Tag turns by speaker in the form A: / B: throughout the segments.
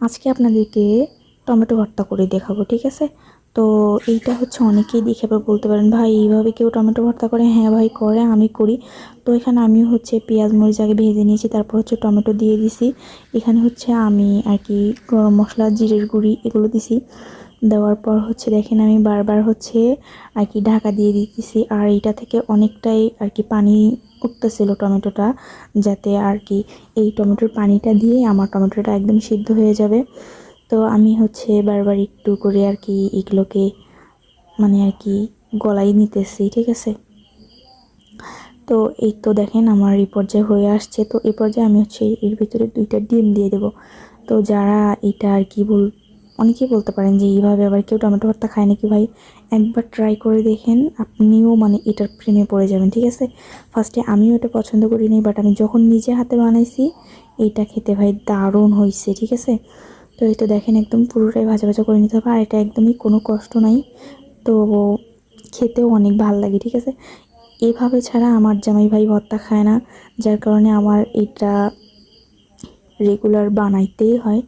A: আজকে আপনাদেরকে টমেটো ভর্তা করে দেখাবো, ঠিক আছে? তো এইটা হচ্ছে অনেকেই দেখে আবার বলতে পারেন, ভাই এইভাবে কেউ টমেটো ভর্তা করে? হ্যাঁ ভাই করে, আমি করি। তো এখানে আমি হচ্ছে পেঁয়াজ মরিচ আগে ভেজে নিয়েছি, তারপর হচ্ছে টমেটো দিয়ে দিছি। এখানে হচ্ছে আমি আর কি গরম মশলা, জিরের গুঁড়ি এগুলো দিছি। দেওয়ার পর হচ্ছে দেখেন আমি বারবার হচ্ছে আর কি ঢাকা দিয়ে দিতেছি, আর এইটা থেকে অনেকটাই আর কি পানি উঠতেছিল টমেটোটা, যাতে আর কি এই টমেটোর পানিটা দিয়ে আমার টমেটোটা একদম সিদ্ধ হয়ে যাবে। তো আমি হচ্ছে বারবার একটু করে আর কি এগুলোকে মানে আর কি গলাই নিতেছি, ঠিক আছে? তো এই তো দেখেন আমার এই পর্যায়ে হয়ে আসছে। তো এই পর্যায়ে আমি হচ্ছে এর ভিতরে 2টা ডিম দিয়ে দেব। তো যারা এটা আর কি অনেকেই বলতে পারেন যে এইভাবে আবার কেউ টমেটো ভর্তা খায় নাকি? ভাই একবার ট্রাই করে দেখেন, আপনিও মানে এটার প্রেমে পড়ে যাবেন, ঠিক আছে? ফার্স্টে আমিও এটা পছন্দ করিনি, বাট আমি যখন নিজে হাতে বানাইছি এইটা খেতে ভাই দারুণ হয়েছে, ঠিক আছে? তো এই তো দেখেন একদম পুরোটাই ভাজা ভাজা করে নিতে হবে, আর এটা একদমই কোনো কষ্ট নাই। তো খেতেও অনেক ভাল লাগে, ঠিক আছে? এভাবে ছাড়া আমার জামাই ভাই ভর্তা খায় না, যার কারণে আমার এটা রেগুলার বানাইতেই হয়।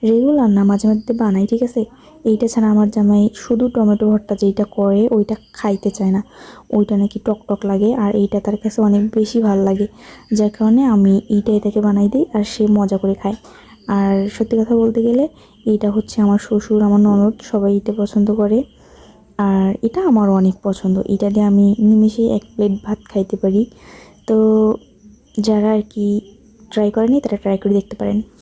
A: রেগুলার না, মাঝে মধ্যে বানাই, ঠিক আছে? এইটা ছাড়া আমার জামাই শুধু টমেটো ভর্তা যেইটা করে ওইটা খাইতে চায় না, ওইটা নাকি টক টক লাগে, আর এইটা তার কাছে অনেক বেশি ভালো লাগে। যার কারণে আমি এইটাই তাকে বানাই দিই, আর সে মজা করে খায়। আর সত্যি কথা বলতে গেলে এইটা হচ্ছে আমার শ্বশুর, আমার ননদ সবাই এটা পছন্দ করে। আর এটা আমারও অনেক পছন্দ, এটা দিয়ে আমি নিমেষে 1 প্লেট ভাত খাইতে পারি। তো যারা আর কি ট্রাই করেনি তারা ট্রাই করে দেখতে পারেন।